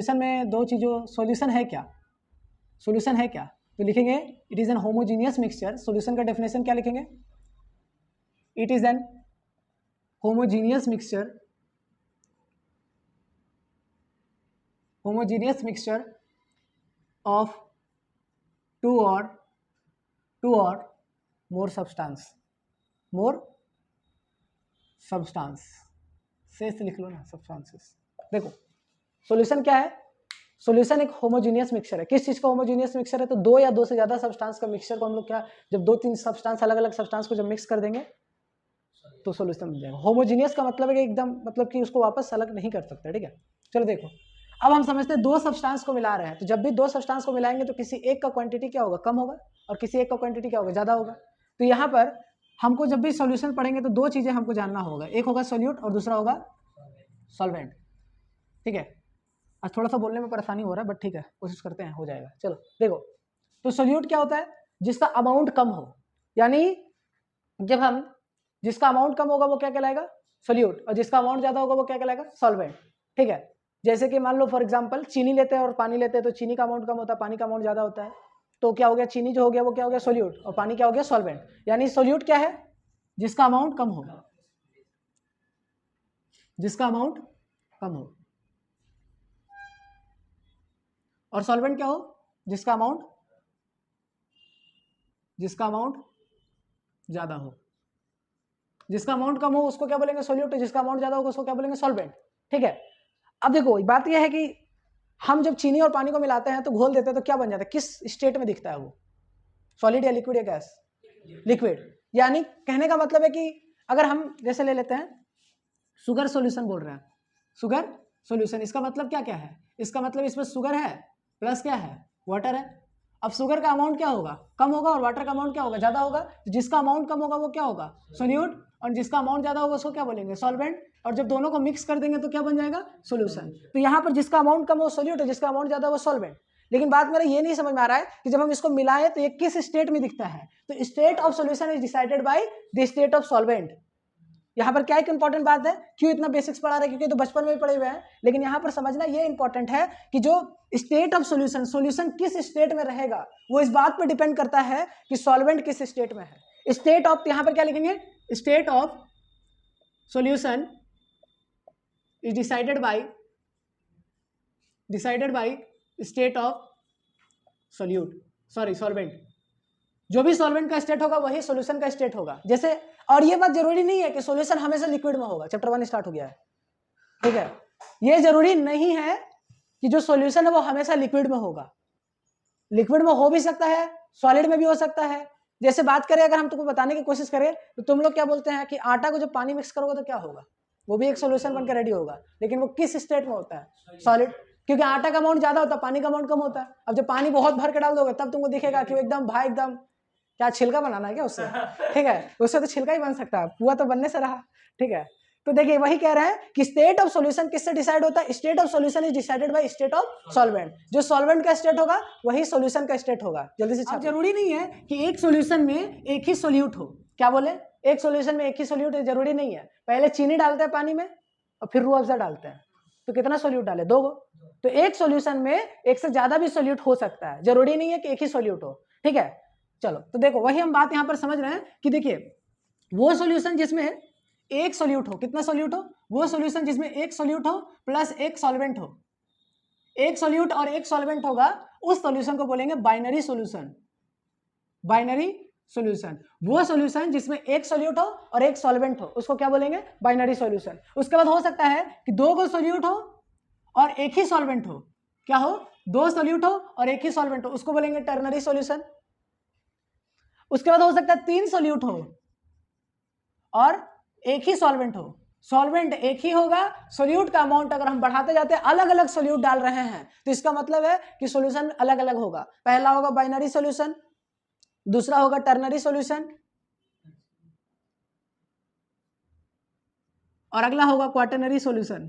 Solution में दो चीज़ों, सॉल्यूशन है क्या, सॉल्यूशन है क्या, तो लिखेंगे it is an homogeneous mixture. Solution का डेफिनेशन क्या लिखेंगे, it is an homogeneous mixture, homogeneous mixture of two और मोर सब्सटेंस, मोर सब्सटेंस से लिख लो ना, सब्सटेंसेस। देखो सॉल्यूशन क्या है, सॉल्यूशन एक होमोजीनियस मिक्सचर है। किस चीज का होमोजीनियस मिक्सचर है, तो दो या दो से ज्यादा सब्सटेंस का मिक्सचर को हम लोग क्या, जब दो तीन सब्सटेंस अलग अलग सब्सटेंस को जब मिक्स कर देंगे तो सॉल्यूशन मिल जाएगा। होमोजीनियस का मतलब है कि एकदम, मतलब कि उसको वापस अलग नहीं कर सकते, ठीक है। चलो देखो, अब हम समझते हैं दो सब्सटेंस को मिला रहे हैं, तो जब भी दो सब्सटेंस को मिलाएंगे तो किसी एक का क्वांटिटी क्या होगा, कम होगा, और किसी एक का क्वांटिटी क्या होगा, ज्यादा होगा। तो यहाँ पर हमको जब भी सॉल्यूशन पढ़ेंगे तो दो चीजें हमको जानना होगा, एक होगा सोल्यूट और दूसरा होगा सॉल्वेंट, ठीक है। आज थोड़ा सा बोलने में परेशानी हो रहा है बट ठीक है, कोशिश करते हैं, हो जाएगा। चलो देखो, तो सोल्यूट क्या होता है, जिसका अमाउंट कम हो, यानी जब हम, जिसका अमाउंट कम होगा वो क्या कहलाएगा, सोल्यूट, और जिसका अमाउंट ज्यादा होगा वो क्या कहलाएगा, सॉल्वेंट, ठीक है। जैसे कि मान लो फॉर एग्जांपल चीनी लेते हैं और पानी लेते हैं, तो चीनी का अमाउंट कम होता है, पानी का अमाउंट ज्यादा होता है, तो क्या हो गया, चीनी जो हो गया वो क्या हो गया, सोल्यूट, और पानी क्या हो गया, सॉल्वेंट। यानी सोल्यूट क्या है, जिसका अमाउंट कम हो, जिसका अमाउंट कम हो, और सॉल्वेंट क्या हो, जिसका अमाउंट ज्यादा हो। जिसका अमाउंट कम हो उसको क्या बोलेंगे, सोल्यूट, जिसका अमाउंट ज्यादा होगा उसको क्या बोलेंगे, सॉल्वेंट, ठीक है। अब देखो बात यह है कि हम जब चीनी और पानी को मिलाते हैं तो घोल देते हैं तो क्या बन जाता है, किस स्टेट में दिखता है वो, सॉलिड या लिक्विड या गैस, लिक्विड। यानी कहने का मतलब है कि अगर हम जैसे ले लेते हैं शुगर सॉल्यूशन बोल रहे हैं, शुगर सॉल्यूशन, इसका मतलब क्या क्या है, इसका मतलब इसमें शुगर है प्लस क्या है, वाटर है। अब शुगर का अमाउंट क्या होगा, कम होगा, और वाटर का अमाउंट क्या होगा, ज्यादा होगा। तो जिसका अमाउंट कम होगा वो क्या होगा, सोल्यूट, और जिसका अमाउंट ज्यादा होगा उसको क्या बोलेंगे, सॉल्वेंट। और जब दोनों को मिक्स कर देंगे तो क्या बन जाएगा, सोल्यूशन। तो यहाँ पर जिसका अमाउंट कम हो सोल्यूट है, जिसका अमाउंट ज्यादा वो सॉल्वेंट। लेकिन बात मेरा ये नहीं समझ में आ रहा है कि जब हम इसको मिलाएं तो ये किस स्टेट में दिखता है, तो state of solution is decided by the state of solvent. यहाँ पर क्या एक इंपॉर्टेंट बात है, क्यों इतना बेसिक्स पढ़ा रहे हैं, क्योंकि तो बचपन में भी पढ़े हुए हैं, लेकिन यहाँ पर समझना ये इंपॉर्टेंट है कि जो स्टेट ऑफ सॉल्यूशन, सॉल्यूशन किस स्टेट में रहेगा वो इस बात पर डिपेंड करता है कि सॉल्वेंट किस स्टेट में है। स्टेट ऑफ, यहाँ पर क्या लिखेंगे, state of solution is decided by state of solute, sorry solvent. जो भी सॉल्वेंट का स्टेट होगा वही सॉल्यूशन का स्टेट होगा। जैसे, और ये बात जरूरी नहीं है कि सॉल्यूशन हमेशा लिक्विड में होगा, चैप्टर 1 स्टार्ट हो गया है, ठीक है। ये जरूरी नहीं है कि जो सॉल्यूशन है वो हमेशा लिक्विड में होगा, लिक्विड में हो भी सकता है, सॉलिड में भी हो सकता है। जैसे बात करें, अगर हम तुमको बताने की कोशिश करें तो तुम लोग क्या बोलते हैं कि आटा को जब पानी मिक्स करोगे तो क्या होगा, वो भी एक सॉल्यूशन बनकर रेडी होगा, लेकिन वो किस स्टेट में होता है, सॉलिड, क्योंकि आटा का अमाउंट ज्यादा होता है, पानी का अमाउंट कम होता है। अब जब पानी बहुत भर के डाल दोगे तब तुमको दिखेगा कि वो एकदम भाई, एकदम क्या छिलका बनाना है क्या उससे, ठीक है, उससे तो छिलका ही बन सकता है, पुआ तो बनने से रहा, ठीक है। तो देखिए वही कह रहे हैं कि स्टेट ऑफ सॉल्यूशन किससे डिसाइड होता है, state of solution is decided by state of solvent. जो सॉल्वेंट का स्टेट होगा वही सॉल्यूशन का स्टेट होगा। जल्दी से, जरूरी नहीं है कि एक सॉल्यूशन में एक ही सोल्यूट हो, क्या बोले, एक सॉल्यूशन में एक ही सोल्यूट है, जरूरी नहीं है। पहले चीनी डालते हैं पानी में और फिर रूह अफ़ज़ा डालते हैं, तो कितना सोल्यूट डाले, 2 गो। तो एक सॉल्यूशन में एक से ज्यादा भी सोल्यूट हो सकता है, जरूरी नहीं है कि एक ही सोल्यूट हो, ठीक है। चलो तो देखो वही हम बात यहां पर समझ रहे हैं कि देखिए वो सॉल्यूशन जिसमें एक सोल्यूट हो, कितना सोल्यूट हो, वो सॉल्यूशन जिसमें एक सोल्यूट हो प्लस एक सॉल्वेंट हो, एक सोल्यूट और एक सॉल्वेंट होगा, उस सॉल्यूशन को बोलेंगे बाइनरी सॉल्यूशन। बाइनरी सॉल्यूशन, वो सॉल्यूशन जिसमें एक सोल्यूट हो और एक सॉल्वेंट हो, उसको क्या बोलेंगे, बाइनरी सॉल्यूशन। उसके बाद हो सकता है कि 2 गो सोल्यूट हो और एक ही सॉल्वेंट हो, क्या हो, 2 सोल्यूट हो और एक ही सॉल्वेंट हो, उसको बोलेंगे टर्नरी सॉल्यूशन। उसके बाद हो सकता है 3 सोल्यूट हो और एक ही सॉल्वेंट हो, सॉल्वेंट एक ही होगा, सोल्यूट का अमाउंट अगर हम बढ़ाते जाते हैं, अलग अलग सोल्यूट डाल रहे हैं, तो इसका मतलब है कि सॉल्यूशन अलग अलग होगा। पहला होगा बाइनरी सॉल्यूशन, दूसरा होगा टर्नरी सॉल्यूशन, और अगला होगा क्वाटरनरी सॉल्यूशन।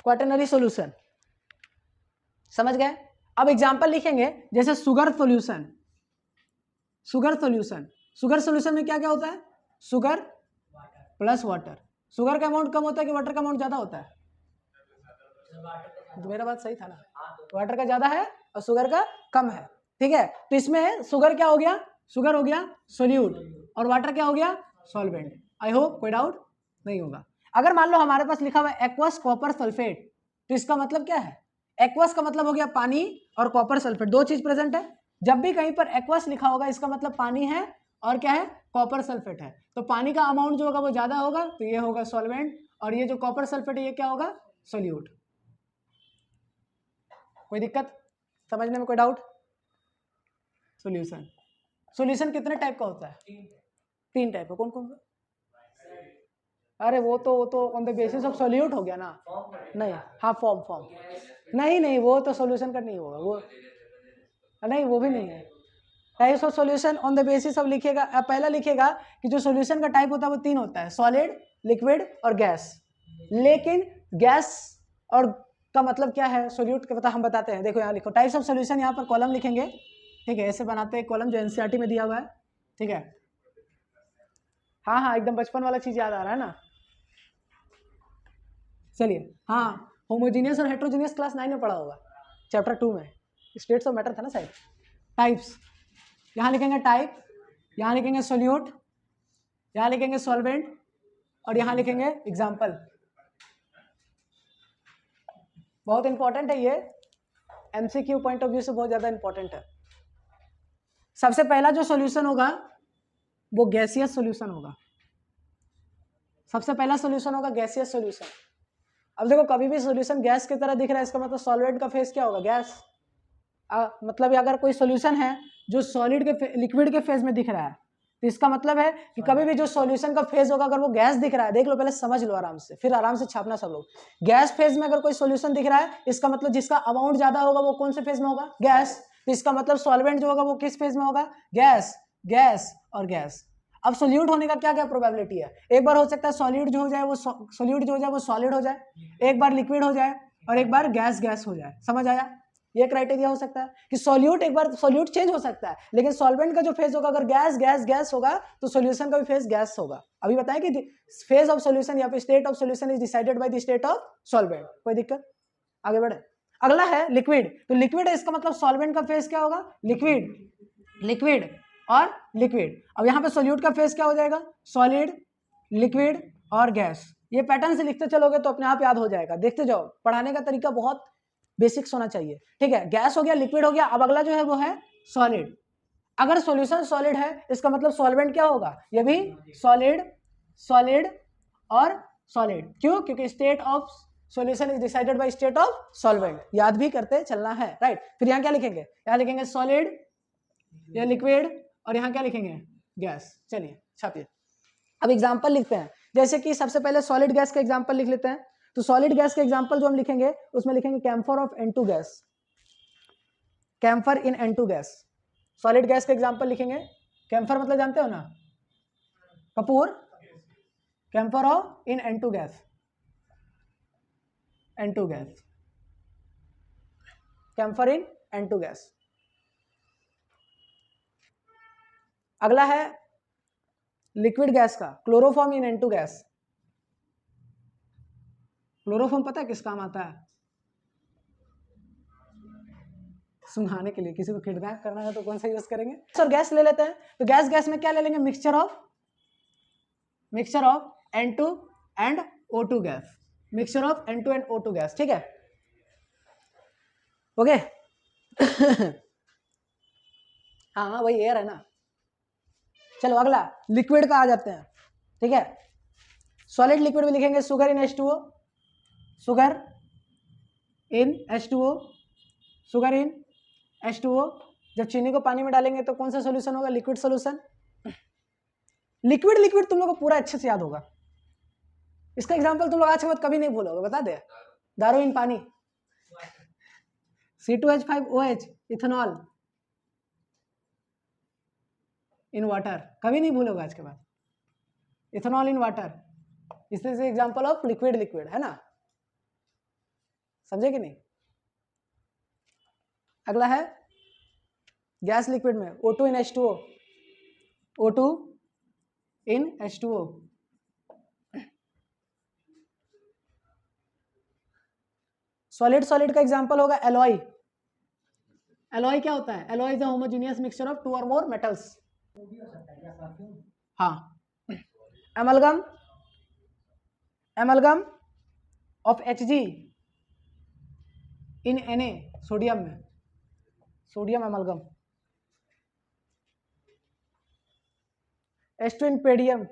क्वाटरनरी सॉल्यूशन, समझ गए। अब एग्जांपल लिखेंगे, जैसे sugar solution. Sugar solution, sugar solution में क्या क्या होता है, शुगर प्लस वाटर, शुगर का अमाउंट कम होता है कि वाटर का अमाउंट ज्यादा होता है? तो मेरा बात सही था ना, वाटर का ज्यादा है और शुगर का कम है, ठीक है। तो इसमें शुगर क्या हो गया, शुगर हो गया सोल्यूट और वाटर क्या हो गया सॉल्वेंट। आई होप कोई डाउट नहीं होगा। अगर मान लो हमारे पास लिखा हुआ है एक्वस कॉपर सल्फेट, तो इसका मतलब क्या है, एक्वस का मतलब हो गया पानी और कॉपर सल्फेट, दो चीज प्रेजेंट है। जब भी कहीं पर एक्वस लिखा होगा इसका मतलब पानी है और क्या है कॉपर सल्फेट है, तो पानी का अमाउंट जो होगा वो ज्यादा होगा, तो ये होगा सॉल्वेंट, और ये जो कॉपर सल्फेट है ये क्या होगा सोल्यूट। कोई दिक्कत समझने में, कोई डाउट? सॉल्यूशन, सॉल्यूशन कितने टाइप का होता है? तीन टाइप का, कौन कौन सा? अरे वो तो on the basis of solute हो गया ना, नहीं हाँ फॉर्म नहीं वो तो सॉल्यूशन का नहीं होगा, वो नहीं वो भी नहीं है। Types of solution on the basis of लिखिएगा, पहला लिखिएगा कि जो सॉल्यूशन का टाइप होता है वो तीन होता है, सॉलिड, लिक्विड और गैस। लेकिन गैस और का मतलब क्या है, सोल्यूट का पता हम बताते हैं। देखो यहाँ लिखो टाइप्स ऑफ सॉल्यूशन, यहाँ पर कॉलम लिखेंगे, ठीक है, ऐसे बनाते हैं कॉलम जो एनसीईआरटी में दिया हुआ है, ठीक है। हाँ एकदम बचपन वाला चीज याद आ रहा है ना। चलिए हाँ, होमोजीनियस और हेट्रोजीनियस क्लास 9 में पढ़ा होगा, चैप्टर 2 में स्टेट्स ऑफ मैटर था ना शायद। टाइप्स, यहाँ लिखेंगे टाइप, यहाँ लिखेंगे सोल्यूट, यहाँ लिखेंगे सॉल्वेंट और यहाँ लिखेंगे एग्जाम्पल। बहुत इंपॉर्टेंट है ये, एमसीक्यू पॉइंट ऑफ व्यू से बहुत ज्यादा इंपॉर्टेंट है। सबसे पहला जो सॉल्यूशन होगा वो गैसियस सॉल्यूशन होगा, सबसे पहला सॉल्यूशन होगा गैसियस सॉल्यूशन। अब देखो कभी भी सॉल्यूशन गैस की तरह दिख रहा है, इसका मतलब सॉल्वेंट का फेज क्या होगा, गैस। मतलब अगर कोई सॉल्यूशन है जो सॉलिड के लिक्विड के फेज में दिख रहा है, तो इसका मतलब है कि कभी भी जो सॉल्यूशन का फेज होगा अगर वो गैस दिख रहा है, देख लो पहले समझ लो आराम से, फिर आराम से छापना सब लोग। गैस फेज में अगर कोई सॉल्यूशन दिख रहा है, इसका मतलब जिसका अमाउंट ज्यादा होगा वो कौन से फेज में होगा, गैस। तो इसका मतलब सॉल्वेंट जो होगा वो किस फेज में होगा, गैस, गैस और गैस। अब सोल्यूट होने का क्या क्या प्रोबेबिलिटी है, एक बार हो सकता है सॉल्यूट जो हो जाए वो सोल्यूट जो हो जाए वो सॉलिड हो जाए, एक बार लिक्विड हो जाए और एक बार गैस गैस हो जाए। समझ आया, ये क्राइटेरिया हो सकता है कि सॉल्यूट, एक बार सॉल्यूट चेंज हो सकता है, लेकिन सॉल्वेंट का जो फेज होगा अगर गैस गैस गैस होगा तो सॉल्यूशन का भी फेज गैस होगा। अभी बताएं कि फेज ऑफ सॉल्यूशन या फिर state of solution is decided by the state of solvent. कोई दिक्कत, आगे बढ़े। अगला है लिक्विड, तो लिक्विड है, इसका मतलब सॉल्वेंट का फेज क्या होगा, लिक्विड, लिक्विड और लिक्विड। अब यहाँ पे सोल्यूट का फेज क्या हो जाएगा, सॉलिड, लिक्विड और गैस। ये पैटर्न से लिखते चलोगे तो अपने आप याद हो जाएगा, देखते जाओ, पढ़ाने का तरीका बहुत बेसिक्स होना चाहिए, ठीक है। गैस हो गया, लिक्विड हो गया, अब अगला जो है वो है सॉलिड। अगर सॉल्यूशन सॉलिड है इसका मतलब सॉल्वेंट क्या होगा, ये भी सॉलिड, सॉलिड और सॉलिड। क्यों, क्योंकि state of solution is decided by state of solvent, याद भी करते चलना है, राइट। फिर यहाँ क्या लिखेंगे, यहाँ लिखेंगे सॉलिड, या लिक्विड और यहाँ क्या लिखेंगे, गैस। चलिए छापिए, अब एग्जांपल लिखते हैं। जैसे कि सबसे पहले सॉलिड गैस का एग्जांपल लिख लेते हैं, तो सॉलिड गैस का एग्जांपल जो हम लिखेंगे उसमें लिखेंगे camphor of N2 gas, camphor in N2 gas. Solid gas का एग्जांपल लिखेंगे, कैम्फर मतलब जानते हो ना, कपूर, camphor of in N2 gas, N2 gas, camphor in N2 gas. अगला है लिक्विड गैस का, chloroform in N2 gas. Chloroform पता है किस काम आता है, सुंघाने के लिए, किसी को किडनैप करना है तो कौन सा यूज करेंगे। सर गैस ले लेते हैं, तो गैस गैस में क्या ले लेंगे, mixture of N2 and O2 gas, mixture of N2 and O2 gas, ठीक है, ओके। हाँ वही एयर है ना। चलो अगला लिक्विड का आ जाते हैं, ठीक है। सॉलिड लिक्विड में लिखेंगे sugar in H2O, sugar in H2O, sugar in H2O। जब चीनी को पानी में डालेंगे तो कौन सा सॉल्यूशन होगा, लिक्विड सॉल्यूशन। लिक्विड लिक्विड तुम लोग को पूरा अच्छे से याद होगा, इसका एग्जांपल तुम लोग आज के बाद कभी नहीं भूलोगे, बता दे, दारू इन पानी, C2H5OH, इथेनॉल इन वाटर, कभी नहीं भूलोगे आज के बाद, इथेनॉल इन वाटर। इस तरह से एग्जांपल ऑफ लिक्विड लिक्विड है ना, समझे कि नहीं। अगला है गैस लिक्विड में O2 इन H2O, O2 इन H2O। सॉलिड सॉलिड का एग्जांपल होगा एलॉय। एलॉय क्या होता है? Alloy is a homogeneous mixture of 2 और मोर मेटल्स। हाँ, amalgam, amalgam of Hg in Na, sodium में, सोडियम एमलगम। H2 इन पेडियम,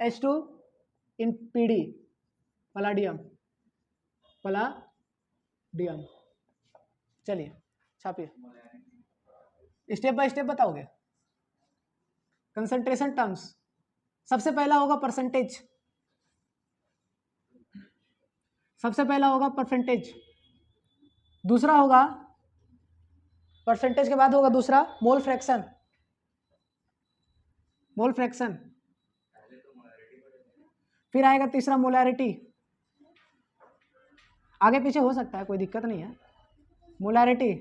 H2 इन Pd, पलाडियम, पलाडियम। चलिए छापिए, स्टेप बाय स्टेप बताओगे। कंसंट्रेशन टर्म्स, सबसे पहला होगा परसेंटेज, सबसे पहला होगा परसेंटेज, दूसरा होगा परसेंटेज के बाद होगा दूसरा मोल फ्रैक्शन, मोल फ्रैक्शन, फिर आएगा तीसरा मोलैरिटी, आगे पीछे हो सकता है कोई दिक्कत नहीं है, मोलैरिटी,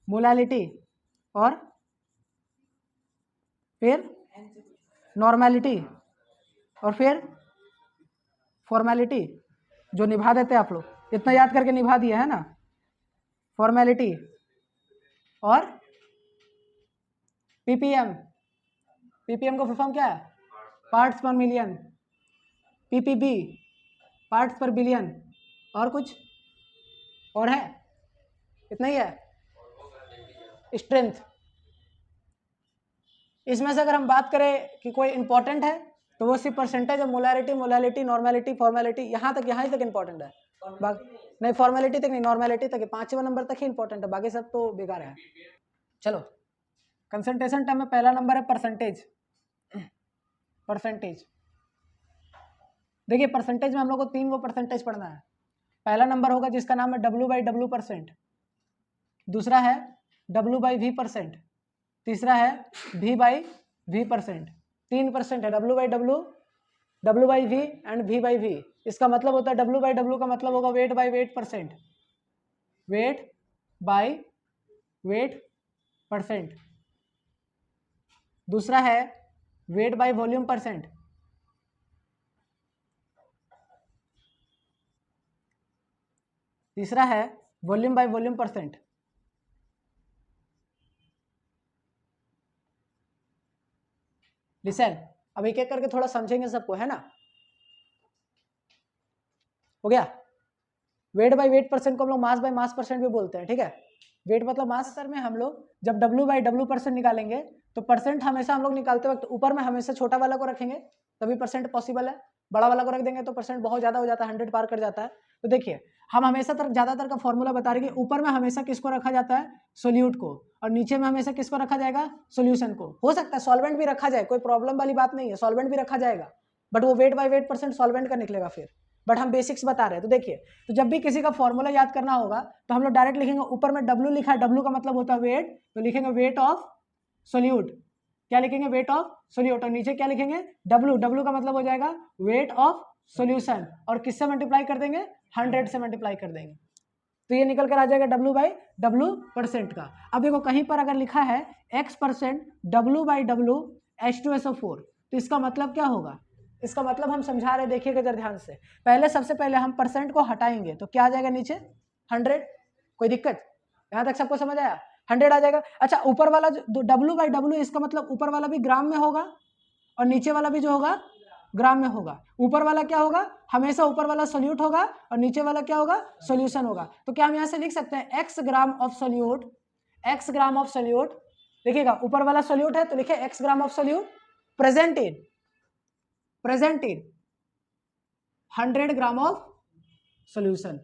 मोलैलिटी, और फिर नॉर्मैलिटी, और फिर फॉर्मेलिटी, जो निभा देते हैं आप लोग, इतना याद करके निभा दिया है ना, फॉर्मेलिटी, और पीपीएम, पीपीएम का फुल फॉर्म क्या है? पार्ट्स पर मिलियन, पीपीबी पार्ट्स पर बिलियन, और कुछ और है? इतना ही है, स्ट्रेंथ। इसमें से अगर हम बात करें कि कोई इंपॉर्टेंट है तो वो सिर्फ परसेंटेज है, मोलैरिटी, मोलैलिटी, नॉर्मैलिटी, फॉर्मेलिटी, यहाँ ही तक इंपॉर्टेंट है, नहीं फॉर्मेलिटी तक नहीं, नॉर्मैलिटी तक, 5वें नंबर तक ही इंपॉर्टेंट है, बाकी सब तो बेकार है। चलो, कंसंट्रेशन टर्म में पहला नंबर है परसेंटेज। परसेंटेज देखिए, परसेंटेज में हम लोग को 3 वो परसेंटेज पढ़ना है। पहला नंबर होगा जिसका नाम है W/W%, दूसरा है W/V%, तीसरा है V/V%। 3% है, W/W, W/V एंड V/V। इसका मतलब होता है W/W का मतलब होगा weight by wait percent, weight by wait percent. दूसरा है वेट बाई वॉल्यूम परसेंट, तीसरा है volume by volume percent. Listen, अब एक एक करके थोड़ा समझेंगे सबको, है ना? हो गया? वेट बाई वेट परसेंट को हम लोग मास बाई मास परसेंट भी बोलते हैं, ठीक है? वेट मतलब मास। सर में हम लोग जब W/W% निकालेंगे तो परसेंट हमेशा हम लोग निकालते वक्त ऊपर में हमेशा छोटा वाला को रखेंगे, तभी परसेंट पॉसिबल है। बड़ा वाला को रख देंगे तो परसेंट बहुत ज्यादा हो जाता है, 100 पार कर जाता है। तो देखिए, हम हमेशा ज्यादातर का फॉर्मूला बता रहे हैं कि ऊपर में हमेशा किसको रखा जाता है? सोल्यूट को, और नीचे में हमेशा किसको रखा जाएगा? सोल्यूशन को। हो सकता है सॉल्वेंट भी रखा जाए, कोई प्रॉब्लम वाली बात नहीं है, सॉल्वेंट भी रखा जाएगा, बट वो weight by wait percent solvent का निकलेगा फिर। बट हम बेसिक्स बता रहे हैं। तो देखिए, तो जब भी किसी का फॉर्मूला याद करना होगा तो हम लोग डायरेक्ट लिखेंगे, ऊपर में W लिखा है, W का मतलब होता है वेट, तो लिखेंगे वेट ऑफ सोल्यूट। क्या लिखेंगे? Weight of solute. और नीचे क्या लिखेंगे? W का मतलब हो जाएगा वेट ऑफ सोल्यूशन, और किससे मल्टीप्लाई कर देंगे? 100 से मल्टीप्लाई कर देंगे, तो ये निकल कर आ जाएगा W/W% का। अब देखो, कहीं पर अगर लिखा है X% W/W H2SO4, तो इसका मतलब क्या होगा? इसका मतलब हम समझा रहे, देखिएगा जरा ध्यान से। पहले सबसे पहले हम परसेंट को हटाएंगे तो क्या आ जाएगा नीचे? 100। कोई दिक्कत? यहां तक सबको समझ आया? 100 आ जाएगा। अच्छा, ऊपर वाला जो W/W, इसका मतलब ऊपर वाला भी ग्राम में होगा और नीचे वाला भी जो होगा ग्राम में होगा। ऊपर वाला क्या होगा? हमेशा ऊपर वाला सोल्यूट होगा और नीचे वाला क्या होगा? सोल्यूशन होगा। तो क्या हम यहां से लिख सकते हैं X gram of solute, X gram of solute. देखिएगा, ऊपर वाला सोल्यूट है तो लिखे X gram of solute present in 100 gram of solution.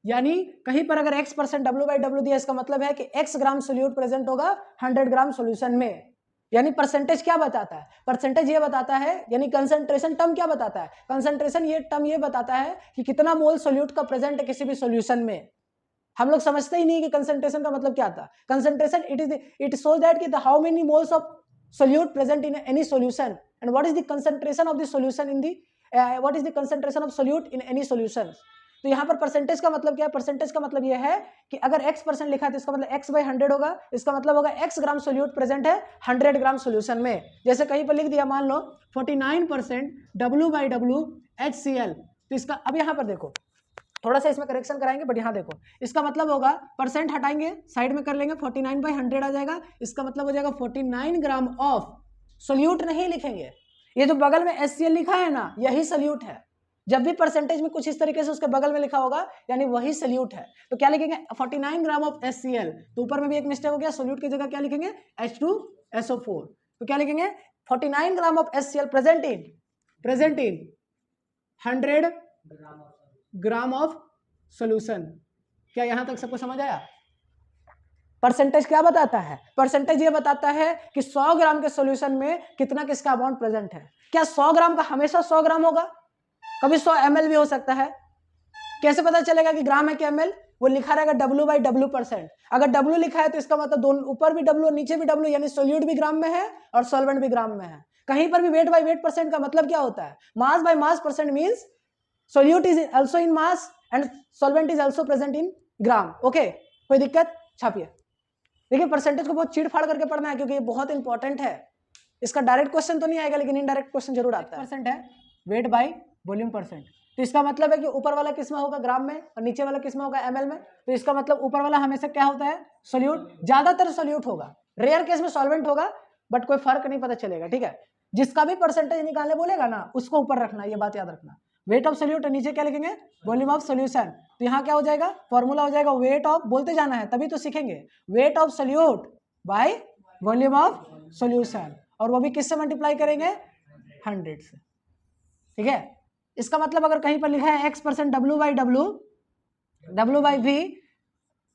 यानी कहीं पर अगर X% W/W दिया, इसका मतलब है कि X ग्राम सोल्यूट प्रेजेंट होगा 100 ग्राम सोल्यूशन में। यानी परसेंटेज क्या बताता है? परसेंटेज ये बताता है, यानी कंसंट्रेशन टर्म क्या बताता है? कंसंट्रेशन ये टर्म ये बताता है कि कितना मोल सोल्यूट का प्रेजेंट है किसी भी सोल्यूशन में। हम लोग समझते ही नहीं कि कंसंट्रेशन का मतलब क्या था। कंसंट्रेशन इट शोज दैट कि how many moles of solute present in any solution and what is the concentration of the solution in the what is the concentration of solute in any solution. तो यहाँ पर percentage का मतलब क्या है? Percentage का मतलब यह है कि अगर X% लिखा है तो इसका मतलब X/100 होगा। इसका मतलब होगा X ग्राम सोल्यूट प्रेजेंट है 100 ग्राम सोल्यूशन में। जैसे कहीं पर लिख दिया, मान लो 49% W/W HCl, तो इसका अब यहाँ पर देखो, थोड़ा सा इसमें करेक्शन कराएंगे, बट यहाँ देखो इसका मतलब होगा परसेंट हटाएंगे, साइड में कर लेंगे, 49/100 आ जाएगा। इसका मतलब हो जाएगा 49 ग्राम ऑफ सोल्यूट नहीं लिखेंगे, ये जो बगल में HCl लिखा है ना यही सोल्यूट है। जब भी परसेंटेज में कुछ इस तरीके से उसके बगल में लिखा होगा यानी वही सोल्यूट है। तो क्या लिखेंगे 49 ग्राम ऑफ HCl, तो ऊपर में भी एक मिस्टेक हो गया, सोल्यूट की जगह क्या लिखेंगे H2SO4। तो क्या लिखेंगे 49 gram of HCl present in 100 gram of solution. क्या यहां तक सबको समझ आया? परसेंटेज क्या बताता है? परसेंटेज ये बताता है कि 100 ग्राम के सॉल्यूशन में कितना किसका अमाउंट प्रेजेंट है। क्या 100 ग्राम का हमेशा 100 ग्राम होगा? कभी 100 ml भी हो सकता है। कैसे पता चलेगा कि ग्राम है कि ml? वो लिखा रहेगा W/W%। अगर W लिखा है तो इसका मतलब दोनों ऊपर भी W और नीचे भी W, यानी सोल्यूट भी ग्राम में है और सॉल्वेंट भी ग्राम में है। कहीं पर भी वेट बाय वेट परसेंट का मतलब क्या होता है? Mass by mass percent means solute is also in mass and solvent is also present in gram. Okay, कोई दिक्कत? छापिए। देखिए परसेंटेज को बहुत चीड़-फाड़ करके पढ़ना है क्योंकि ये बहुत इंपॉर्टेंट है। इसका डायरेक्ट क्वेश्चन तो नहीं आएगा लेकिन इनडायरेक्ट क्वेश्चन जरूर आता है। परसेंट है वेट बाय वॉल्यूम परसेंट, तो इसका मतलब है कि ऊपर वाला किस में होगा? ग्राम में, और नीचे वाला किस में होगा? ml में। तो इसका मतलब ऊपर वाला हमेशा क्या होता है? सोल्यूट। ज्यादातर सोल्यूट होगा, रेयर केस में सॉल्वेंट होगा, बट कोई फर्क नहीं पता चलेगा। ठीक है, जिसका भी परसेंटेज निकालने बोलेगा ना उसको ऊपर रखना, ये बात याद रखना। वेट ऑफ सोल्यूट, नीचे क्या लिखेंगे? Volume of solution. तो यहाँ क्या हो जाएगा? फॉर्मूला हो जाएगा वेट ऑफ, बोलते जाना है तभी तो सीखेंगे, wait of solute by volume of solution, और वो भी किससे मल्टीप्लाई करेंगे? 100 से। ठीक है, इसका मतलब अगर कहीं पर लिखा है X% W/W, W/V,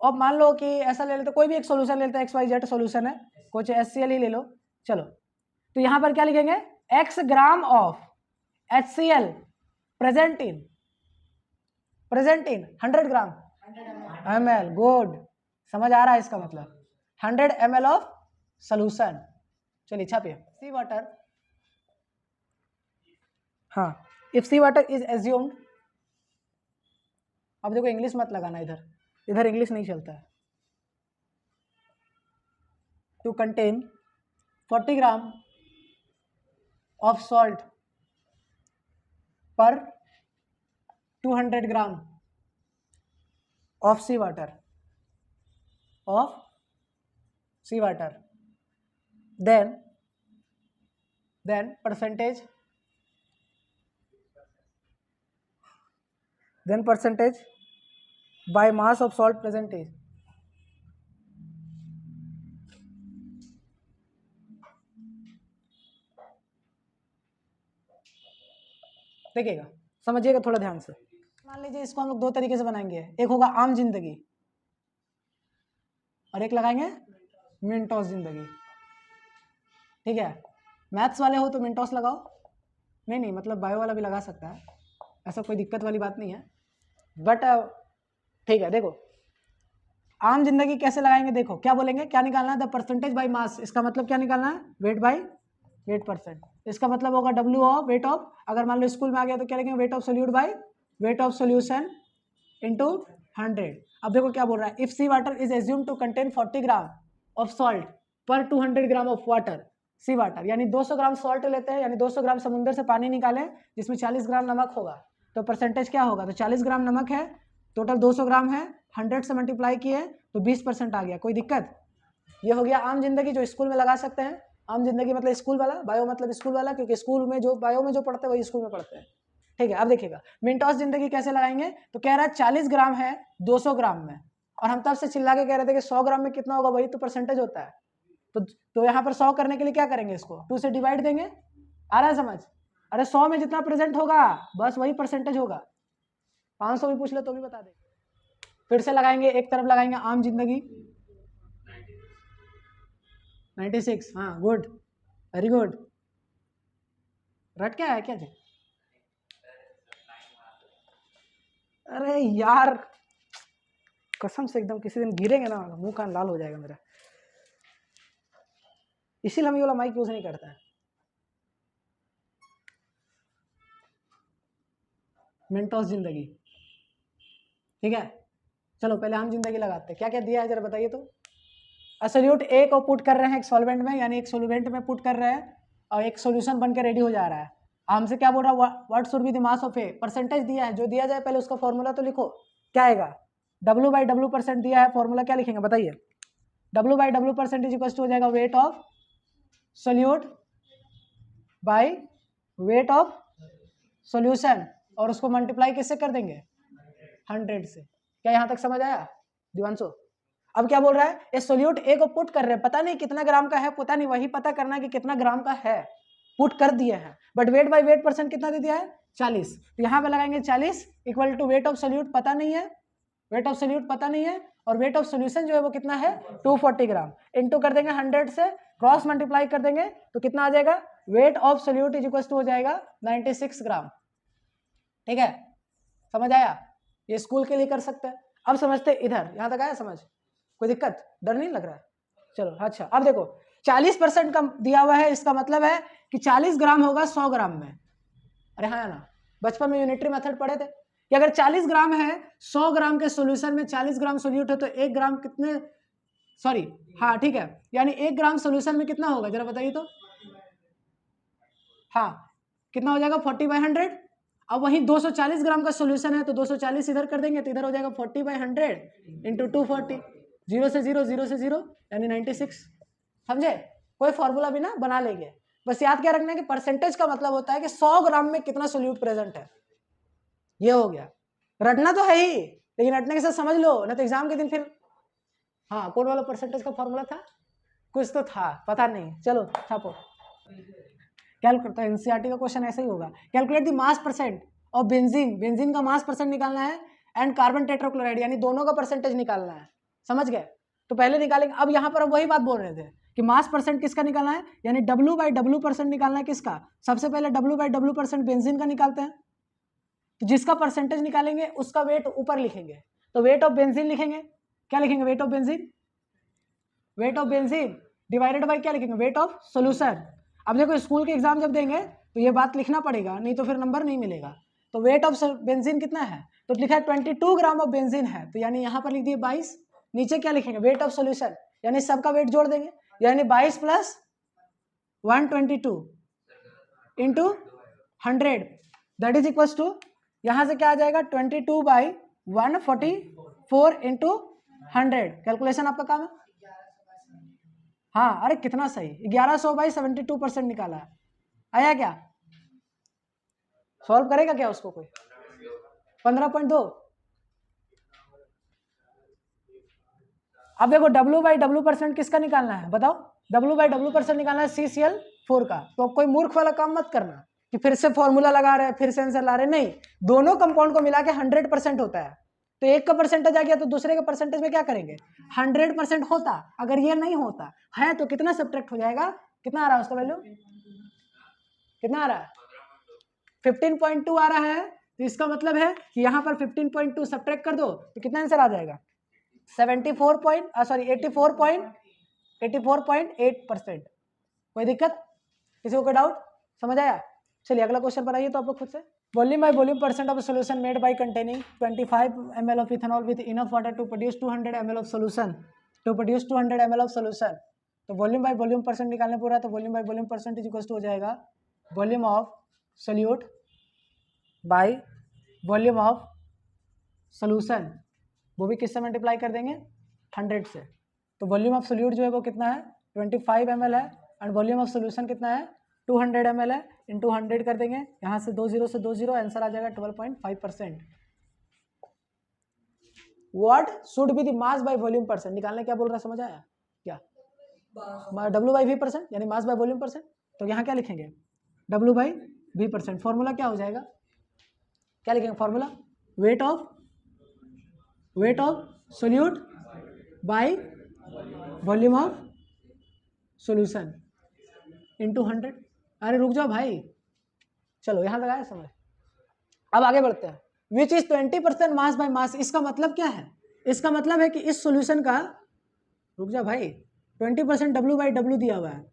और मान लो कि ऐसा ले लेते, कोई भी एक सोल्यूशन ले लेते हैं, XYZ सोल्यूशन है, कुछ HCl ही ले लो, चलो। तो यहां पर क्या लिखेंगे? X gram of HCl present in 100 gram ml। Good, समझ आ रहा है इसका मतलब 100 ml ऑफ सोल्यूशन। चलिए छापिए, सी वाटर, हाँ, if sea water is assumed, अब देखो इंग्लिश मत लगाना, इधर इंग्लिश नहीं चलता है। To contain 40 gram of salt per 200 gram of sea water, then percentage by mass of salt present is, देखिएगा, समझिएगा थोड़ा ध्यान से। मान लीजिए इसको हम लोग दो तरीके से बनाएंगे, एक होगा आम जिंदगी और एक लगाएंगे मिंटोस जिंदगी। ठीक है, मैथ्स वाले हो तो मिंटोस लगाओ, नहीं मतलब बायो वाला भी लगा सकता है, ऐसा कोई दिक्कत वाली बात नहीं है, बट ठीक है। देखो आम जिंदगी कैसे लगाएंगे, देखो क्या बोलेंगे, क्या निकालना है? द परसेंटेज बाय मास, इसका मतलब क्या निकालना है? Weight by weight percent. इसका मतलब होगा W ऑफ वेट ऑफ, अगर मान लो स्कूल में आ गया तो क्या लिखेंगे? Weight of solute by weight of solution into 100। अब देखो क्या बोल रहा है, if sea water is assumed to contain 40 gram of salt per 200 gram of water, sea water यानी 200 ग्राम सॉल्ट लेते हैं, यानी 200 ग्राम समुद्र से पानी निकालें जिसमें 40 ग्राम नमक होगा, तो परसेंटेज क्या होगा? तो 40 ग्राम नमक है, टोटल 200 ग्राम है, 100 से मल्टीप्लाई किए तो 20% आ गया। कोई दिक्कत? ये हो गया आम जिंदगी, जो स्कूल में लगा सकते हैं। आम जिंदगी मतलब स्कूल वाला, बायो मतलब स्कूल वाला, क्योंकि स्कूल में जो बायो में जो पढ़ते हैं वही स्कूल में पढ़ते हैं। ठीक है, अब देखिएगा मिंटोस जिंदगी कैसे लगाएंगे, तो कह रहा है 40 ग्राम है 200 ग्राम में, और हम तब से चिल्ला के कह रहे थे कि 100 ग्राम में कितना होगा, वही तो परसेंटेज होता है। तो यहाँ पर 100 करने के लिए क्या करेंगे, इसको 2 से डिवाइड देंगे। आ रहा है समझ? अरे 100 में जितना प्रेजेंट होगा बस वही परसेंटेज होगा। 500 भी पूछ ले तो भी बता देंगे। फिर से लगाएंगे, एक तरफ लगाएंगे आम जिंदगी 96, हाँ गुड, वेरी गुड। रट क्या है क्या जी? अरे यार कसम से एकदम किसी दिन गिरेंगे ना मुंह कान लाल हो जाएगा मेरा, इसीलिए हम ये वाला माइक यूज नहीं करता है। मिंटोस जिंदगी, ठीक है, चलो पहले हम जिंदगी लगाते हैं। क्या क्या दिया है जरा बताइए तो। सोल्यूट ए को पुट कर रहे हैं एक सॉल्वेंट में, यानी एक सोल्वेंट में पुट कर रहे हैं और एक सोल्यूशन बन के रेडी हो जा रहा है। हमसे क्या बोल रहा है, what should be the mass of A, percentage दिया है, जो दिया जाए पहले उसका फॉर्मूला तो लिखो, क्या आएगा, W/W% दिया है, फॉर्मूला क्या लिखेंगे बताइए, W/W% इक्वल टू हो जाएगा weight of solute by weight of solution, और उसको मल्टीप्लाई किससे कर देंगे, 100 से। क्या यहाँ तक समझ आया दिवांशु? अब क्या बोल रहा है, ये सोल्यूट ए को पुट कर रहे हैं, पता नहीं कितना ग्राम का है, पता नहीं, वही पता करना है कि कितना ग्राम का है, पुट कर दिए हैं, but weight by weight percent कितना दे दिया है, 40। तो यहाँ पे लगाएंगे 40 equal to weight of solute पता नहीं है, वेट ऑफ सोल्यूट पता नहीं है, और वेट ऑफ सोल्यूशन जो है वो कितना है 240 ग्राम, इनटू कर देंगे 100 से, क्रॉस मल्टीप्लाई कर देंगे तो कितना आ जाएगा, weight of solute is equal to हो जाएगा 96 ग्राम। ठीक है, समझ आया? ये स्कूल के लिए कर सकते हैं। अब समझते इधर, यहां तक आया समझ, कोई दिक्कत, डर नहीं लग रहा है? चलो अच्छा, अब देखो 40% का दिया हुआ है, इसका मतलब है कि 40 ग्राम होगा 100 ग्राम में। अरे हाँ ना, बचपन में यूनिटरी मेथड पढ़े थे कि अगर 40 ग्राम है 100 ग्राम के सोल्यूशन में 40 ग्राम सोल्यूट है तो 1 ग्राम कितने, सॉरी हाँ ठीक है, यानी 1 ग्राम सोल्यूशन में कितना होगा जरा बताइए तो, हाँ कितना हो जाएगा 40/100। अब वही 240 ग्राम का सोल्यूशन है तो 240 इधर कर देंगे तो इधर हो जाएगा 40/100 इंटू 240, 0 से 0, 0 से 0 यानी 96। समझे? कोई फॉर्मूला भी ना बना लेंगे, बस याद क्या रखना है कि परसेंटेज का मतलब होता है कि 100 ग्राम में कितना सोल्यूट प्रेजेंट है। ये हो गया, रटना तो है ही, लेकिन रटने के साथ समझ लो ना तो एग्जाम के दिन फिर, हाँ कौन वाला परसेंटेज का फॉर्मूला था, कुछ तो था पता नहीं, चलो छापो। कैलकुलेट, एनसीईआरटी का क्वेश्चन ऐसा ही होगा, calculate the mass percent of benzene, benzene का मास परसेंट निकालना है, एंड कार्बन टेट्राक्लोराइड यानी दोनों का परसेंटेज निकालना है। समझ गए? तो पहले निकालेंगे, अब यहाँ पर हम वही बात बोल रहे थे कि मास परसेंट किसका निकालना है, यानी W/W% निकालना है किसका, सबसे पहले W/W% बेंजीन का निकालते हैं, तो जिसका परसेंटेज निकालेंगे उसका वेट ऊपर लिखेंगे, तो वेट ऑफ बेंजीन लिखेंगे, क्या लिखेंगे, weight of benzene, weight of benzene divided by क्या लिखेंगे, वेट ऑफ सोल्यूशन। अब देखो स्कूल के एग्जाम जब देंगे तो ये बात लिखना पड़ेगा, नहीं तो फिर नंबर नहीं मिलेगा। तो वेट ऑफ बेंजीन कितना है, तो लिखा है 22 ग्राम ऑफ बेंजीन है, तो यानी यहाँ पर लिख दिए 22, नीचे क्या लिखेंगे, वेट ऑफ सोल्यूशन, यानी सबका वेट जोड़ देंगे, यानी 22 + 122 into 100 that is equal to, यहाँ से क्या आ जाएगा 22/144 इंटू 100। कैलकुलेशन आपका काम है, हाँ अरे कितना सही, 1100/72% निकाला है। आया क्या, सॉल्व करेगा क्या उसको कोई, 15.2। अब देखो W/W% किसका निकालना है बताओ, W/W% निकालना है CCl4 का। तो कोई मूर्ख वाला काम मत करना कि फिर से फॉर्मूला लगा रहे हैं फिर से आंसर ला रहे, नहीं, दोनों कंपाउंड को मिला के 100% होता है, तो एक का परसेंटेज आ गया तो दूसरे के परसेंटेज में क्या करेंगे, 100% होता, अगर ये नहीं होता है तो कितना सब्ट्रैक्ट हो जाएगा, कितना आ रहा है उसका वैल्यू, कितना आ रहा है 15.2 आ रहा है, तो इसका मतलब है कि यहाँ पर 15.2 सब्ट्रैक्ट कर दो तो कितना आंसर आ जाएगा 84.8%। कोई दिक्कत, किसी को कोई डाउट, समझ आया? चलिए अगला क्वेश्चन बनाइए तो आप लोग खुद से। Volume by volume percent of solution made by containing 25 ml of ethanol with enough water to produce 200 ml of solution, to produce 200 ml of solution. तो वॉल्यूम बाय वॉल्यूम परसेंट निकालने पूरा, तो volume by volume percent is equal to हो जाएगा volume of solute by volume of solution, वो भी किससे multiply कर देंगे 100 से। तो वॉल्यूम ऑफ सोल्यूट जो है वो कितना है 25 ml है, एंड वॉल्यूम ऑफ सोल्यूशन कितना है 200 ml है, इंटू 100 कर देंगे, यहाँ से 2 0 से 2 0, आंसर आ जाएगा 12.5%। What should be the mass by volume percent निकालने, क्या बोल रहा है समझ आया क्या, W/V% यानी मास बाय वॉल्यूम परसेंट। तो यहाँ क्या लिखेंगे W/V%, फॉर्मूला क्या हो जाएगा, क्या लिखेंगे formula, wait of solute by volume of solution into 100। अरे रुक जाओ भाई, चलो यहाँ तक आया समझ। अब आगे बढ़ते हैं, which is 20% mass by mass, इसका मतलब क्या है, इसका मतलब है कि इस सॉल्यूशन का, रुक जाओ भाई, 20% W/W दिया हुआ है।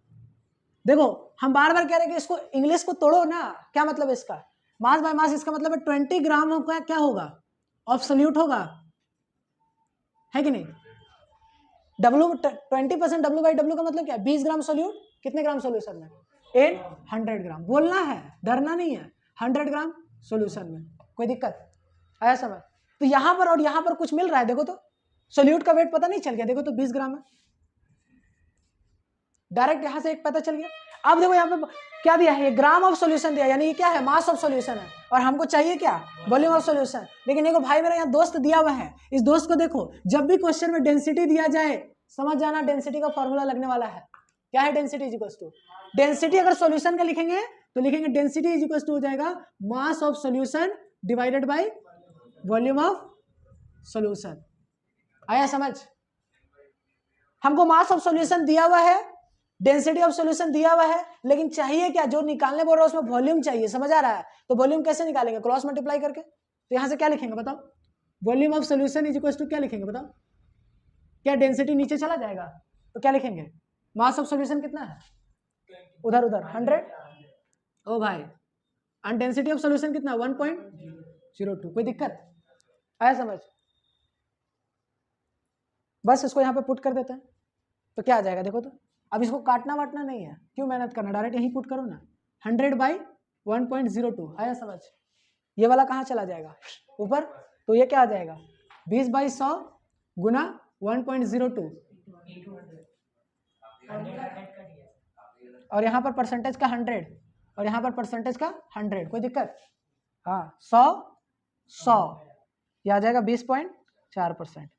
देखो हम बार बार कह रहे हैं कि इसको इंग्लिश को तोड़ो ना, क्या मतलब है इसका, मास बाय मास, इसका मतलब है 20 ग्राम का क्या होगा ऑफ सोल्यूट होगा, है कि नहीं। 20% W/W का मतलब क्या है, 20 ग्राम सोल्यूट, कितने ग्राम सोल्यूशन में इन 100 ग्राम। बोलना है, डरना नहीं है। 100 ग्राम सॉल्यूशन में, कोई दिक्कत आया समझ? तो यहाँ पर और यहाँ पर कुछ मिल रहा है, देखो तो सोल्यूट का वेट पता नहीं चल गया, देखो तो 20 ग्राम है, डायरेक्ट यहाँ से एक पता चल गया। अब देखो यहाँ पे क्या दिया है, ये ग्राम ऑफ सॉल्यूशन दिया, यानी ये क्या है, मास ऑफ सॉल्यूशन है, और हमको चाहिए क्या, वॉल्यूम ऑफ सॉल्यूशन। लेकिन देखो भाई मेरा यहाँ दोस्त दिया हुआ है, इस दोस्त को देखो, जब भी क्वेश्चन में डेंसिटी दिया जाए समझ जाना डेंसिटी का फॉर्मूला लगने वाला है। क्या है density is equals to, density अगर सॉल्यूशन का लिखेंगे तो लिखेंगे डेंसिटी इज इक्वल्स टू हो जाएगा mass of solution divided by volume of solution. आया समझ? हमको मास ऑफ सॉल्यूशन दिया हुआ है, डेंसिटी ऑफ सॉल्यूशन दिया हुआ है, लेकिन चाहिए क्या, जो निकालने बोल रहा है उसमें वॉल्यूम चाहिए, समझ आ रहा है? तो वॉल्यूम कैसे निकालेंगे, क्रॉस मल्टीप्लाई करके। तो यहां से क्या लिखेंगे बताओ, volume of solution is equal to क्या लिखेंगे बताओ, क्या डेंसिटी नीचे चला जाएगा तो क्या लिखेंगे, मास ऑफ सॉल्यूशन कितना है, उधर 100, ओ भाई, और डेंसिटी ऑफ सॉल्यूशन कितना 1.02। कोई दिक्कत आया समझ? बस इसको यहाँ पे पुट कर देते हैं तो क्या आ जाएगा देखो तो। अब इसको काटना वाटना नहीं है, क्यों मेहनत करना, डायरेक्ट यहीं पुट करो ना, 100/1.02 आया समझ? ये वाला कहाँ चला जाएगा ऊपर, तो ये क्या आ जाएगा 20/100 गुना 1.02, और यहाँ पर परसेंटेज का 100 और यहाँ पर परसेंटेज का 100। कोई दिक्कत? हाँ 100 100 ये आ जाएगा 20.4%।